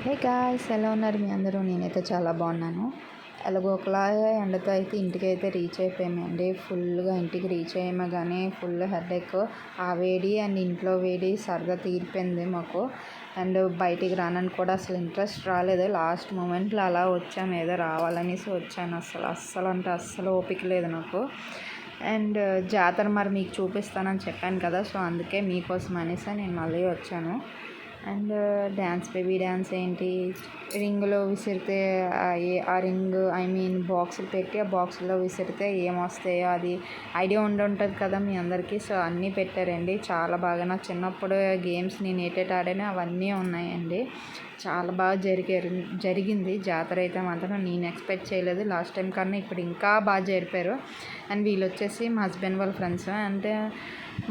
Hey guys, ఎలా ఉన్నారు మీ అందరూ? నేనైతే చాలా బాగున్నాను. ఎలాగో ఒకలాగా ఎండతో అయితే ఇంటికైతే రీచ్ అయిపోయామండి. ఫుల్గా ఇంటికి రీచ్ అయ్యామగానే ఫుల్ హెడేక్, ఆ వేడి అండ్ ఇంట్లో వేడి సరదా తీరిపోయింది మాకు. అండ్ బయటికి రానని కూడా అసలు ఇంట్రెస్ట్ రాలేదు. లాస్ట్ మూమెంట్లో అలా వచ్చాము, ఏదో రావాలనేసి వచ్చాను. అస్సలు అంటే అస్సలు ఓపిక లేదు నాకు. అండ్ జాతర మరి మీకు చూపిస్తానని చెప్పాను కదా, సో అందుకే మీకోసం అనేసి నేను మళ్ళీ వచ్చాను. అండ్ డ్యాన్స్, బేబీ డ్యాన్స్ ఏంటి, రింగులో విసిరితే ఆ రింగ్ బాక్సులు పెట్టి ఆ బాక్సుల్లో విసిరితే ఏమొస్తాయో అది ఐడియా ఉంటుంది కదా మీ అందరికీ. సో అన్నీ పెట్టారండి, చాలా బాగా. నా చిన్నప్పుడు గేమ్స్ నేను ఏటేటి ఆడానో అవన్నీ ఉన్నాయండి. చాలా బాగా జరిగింది జాతర అయితే మాత్రం. నేను ఎక్స్పెక్ట్ చేయలేదు. లాస్ట్ టైం కన్నా ఇప్పుడు ఇంకా బాగా జరిపారు. అండ్ వీళ్ళు వచ్చేసి మా హస్బెండ్ వాళ్ళ ఫ్రెండ్స్. అంటే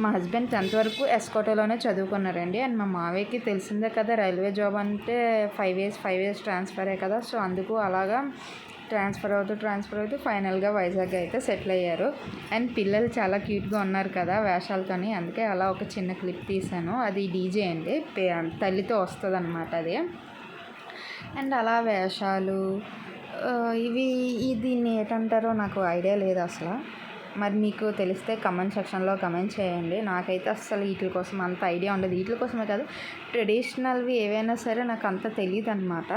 మా హస్బెండ్ 10th వరకు ఎస్కోటోలోనే చదువుకున్నారండి. అండ్ మా మావయ్యకి తెలిసిందే కదా, రైల్వే జాబ్ అంటే 5 years ట్రాన్స్ఫరే కదా. సో అందుకు అలాగా ట్రాన్స్ఫర్ అవుతూ ఫైనల్గా వైజాగ్ అయితే సెటిల్ అయ్యారు. అండ్ పిల్లలు చాలా క్యూట్గా ఉన్నారు కదా వేషాలతోని, అందుకే అలా ఒక చిన్న క్లిప్ తీశాను. అది డీజే అండి, తల్లితో వస్తుంది అన్నమాట అది. అండ్ అలా వేషాలు దీన్ని ఏంటంటారో నాకు ఐడియా లేదు అసలు. మరి మీకు తెలిస్తే కమెంట్ సెక్షన్లో కమెంట్ చేయండి. నాకైతే అస్సలు వీటి కోసం అంత ఐడియా ఉండదు. వీటి కోసమే కాదు, ట్రెడిషనల్వి ఏవైనా సరే నాకు అంత తెలియదు అనమాట.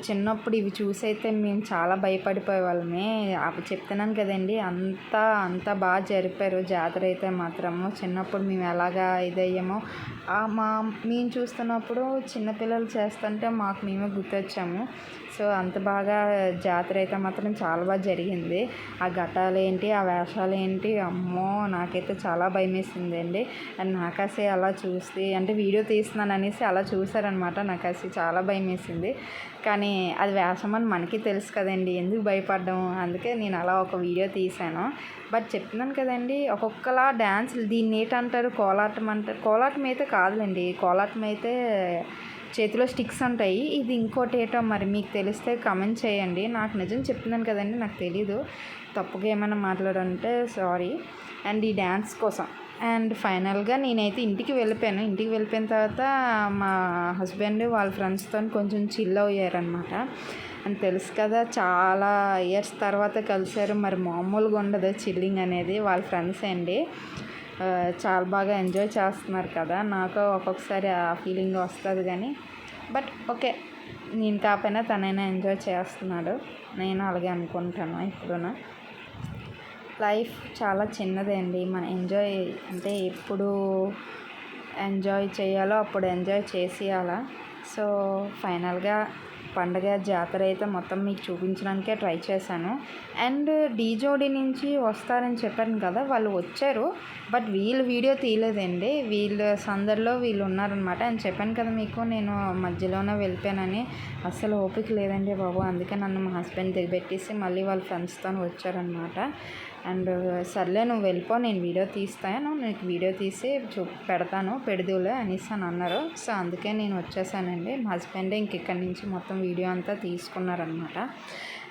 చిన్నప్పుడు ఇవి చూసైతే మేము చాలా భయపడిపోయే వాళ్ళమే. అప్పుడు చెప్తున్నాను కదండి, అంత బాగా జరిపారు జాతర అయితే మాత్రము. చిన్నప్పుడు మేము ఎలాగా ఇదయ్యామో మేము చూస్తున్నప్పుడు చిన్నపిల్లలు చేస్తుంటే మాకు మేమే గుర్తొచ్చాము. సో అంత బాగా జాతర అయితే మాత్రం చాలా బాగా జరిగింది. ఆ ఘటాలు ఏంటి, ఆ వేషాలు ఏంటి, అమ్మో నాకైతే చాలా భయం వేసింది అండి. అండ్ నాకాసి అలా చూసి, అంటే వీడియో తీస్తున్నాను అనేసి అలా చూసారనమాట. నాకాసి చాలా భయం వేసింది. కానీ అది వేషమని మనకి తెలుసు కదండి, ఎందుకు భయపడ్డం. అందుకే నేను అలా ఒక వీడియో తీశాను. బట్ చెప్తున్నాను కదండి, ఒక్కొక్కలా డ్యాన్సులు దీన్ని ఏంటంటారు, కోలాటం అంటారు. కోలాటం అయితే కాదులేండి, కోలాటం అయితే చేతిలో స్టిక్స్ ఉంటాయి. ఇది ఇంకోటి ఏటో మరి మీకు తెలిస్తే కమెంట్ చేయండి. నాకు నిజం చెప్తున్నాను కదండి, నాకు తెలీదు. తప్పుగా ఏమైనా మాట్లాడంటే సారీ. అండ్ ఈ డ్యాన్స్ కోసం అండ్ ఫైనల్గా నేనైతే ఇంటికి వెళ్ళిపోయిన తర్వాత మా హస్బెండ్ వాళ్ళ ఫ్రెండ్స్తో కొంచెం చిల్ అయ్యారనమాట. అని తెలుసు కదా, చాలా ఇయర్స్ తర్వాత కలిసారు. మరి మామూలుగా ఉండదు చిల్లింగ్ అనేది. వాళ్ళ ఫ్రెండ్స్ అండి, చాలా బాగా ఎంజాయ్ చేస్తున్నారు కదా. నాకు ఒక్కొక్కసారి ఆ ఫీలింగ్ వస్తుంది కానీ, బట్ ఓకే, నేను కాకపోయినా తనైనా ఎంజాయ్ చేస్తున్నాడు. నేను అలాగే అనుకుంటాను. ఇప్పుడున లైఫ్ చాలా చిన్నదే అండి. మనం ఎంజాయ్ అంటే ఎప్పుడు ఎంజాయ్ చేయాలో అప్పుడు ఎంజాయ్ చేసేయాలా. సో ఫైనల్గా పండగ జాతర అయితే మొత్తం మీకు చూపించడానికే ట్రై చేశాను. అండ్ డీజోడి నుంచి వస్తారని చెప్పాను కదా, వాళ్ళు వచ్చారు. బట్ వీళ్ళు వీడియో తీయలేదండి. సందర్లో వీళ్ళు ఉన్నారనమాట. అని చెప్పాను కదా మీకు, నేను మధ్యలోనే వెళ్ళిపోయానని. అస్సలు ఓపిక లేదండి బాబు. అందుకే నన్ను మా హస్బెండ్ దిగబెట్టేసి మళ్ళీ వాళ్ళ ఫ్రెండ్స్తో వచ్చారనమాట. అండ్ సర్లే నువ్వు వెళ్ళిపో, నేను వీడియో తీస్తాను, నీకు వీడియో తీసి పెడతాను, పెడదులే అనేసి అని అన్నారు. సో అందుకే నేను వచ్చేసానండి. మా హస్బెండ్ ఇక్కడి నుంచి మొత్తం వీడియో అంతా తీసుకున్నారనమాట.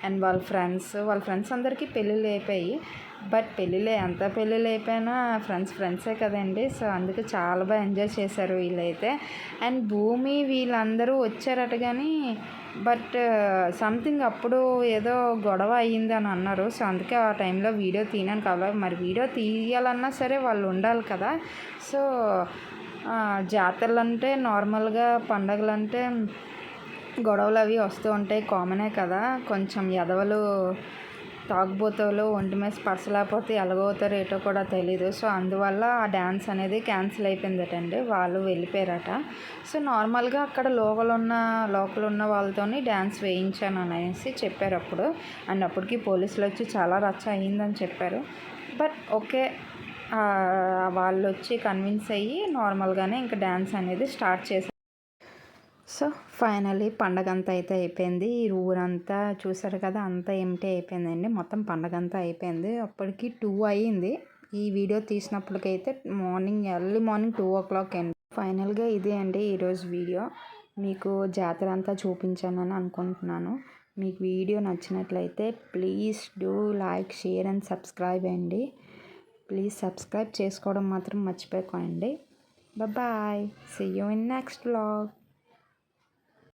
అండ్ వాళ్ళ ఫ్రెండ్స్ అందరికీ పెళ్ళిళ్ళు అయిపోయి. బట్ ఎంత పెళ్ళిళ్ళు అయిపోయినా ఫ్రెండ్సే కదండి. సో అందుకే చాలా బాగా ఎంజాయ్ చేశారు వీళ్ళైతే. అండ్ భూమి వీళ్ళందరూ వచ్చారట కానీ, బట్ సంథింగ్ అప్పుడు ఏదో గొడవ అయ్యింది అని అన్నారు. సో అందుకే ఆ టైంలో వీడియో తీయను కదా. మరి వీడియో తీయాలన్నా సరే వాళ్ళు ఉండాలి కదా. సో జాతరలు అంటే నార్మల్గా, పండగలు అంటే గొడవలు అవి వస్తూ ఉంటాయి, కామనే కదా. కొంచెం ఎదవలు తాగుబోతులు ఒంటి మీద స్పర్శ లేకపోతే ఎలాగవుతారో ఏటో కూడా తెలీదు. సో అందువల్ల ఆ డ్యాన్స్ అనేది క్యాన్సిల్ అయిపోయిందటండి, వాళ్ళు వెళ్ళిపోయారట. సో నార్మల్గా అక్కడ లోకల్ ఉన్న వాళ్ళతోని డ్యాన్స్ వేయించాను అనేసి చెప్పారు అప్పుడు. అండ్ అప్పటికి పోలీసులు వచ్చి చాలా రచ్చ అయ్యిందని చెప్పారు. బట్ ఓకే, వాళ్ళు వచ్చి కన్విన్స్ అయ్యి నార్మల్గానే ఇంకా డ్యాన్స్ అనేది స్టార్ట్ చేశారు. సో ఫైనల్లీ పండగ అంతా అయితే అయిపోయింది. ఈ ఊరంతా చూసారు కదా, అంతా ఎంటీ అయిపోయిందండి. మొత్తం పండగ అంతా అయిపోయింది. అప్పటికి 2 అయ్యింది. ఈ వీడియో తీసినప్పటికైతే ఎర్లీ మార్నింగ్ 2 o'clock అండి. ఫైనల్గా ఇదే అండి ఈరోజు వీడియో. మీకు జాతర అంతా చూపించానని అనుకుంటున్నాను. మీకు వీడియో నచ్చినట్లయితే please do like, share and subscribe అండి. ప్లీజ్ సబ్స్క్రైబ్ చేసుకోవడం మాత్రం మర్చిపోకండి. Bye, see you in next vlog.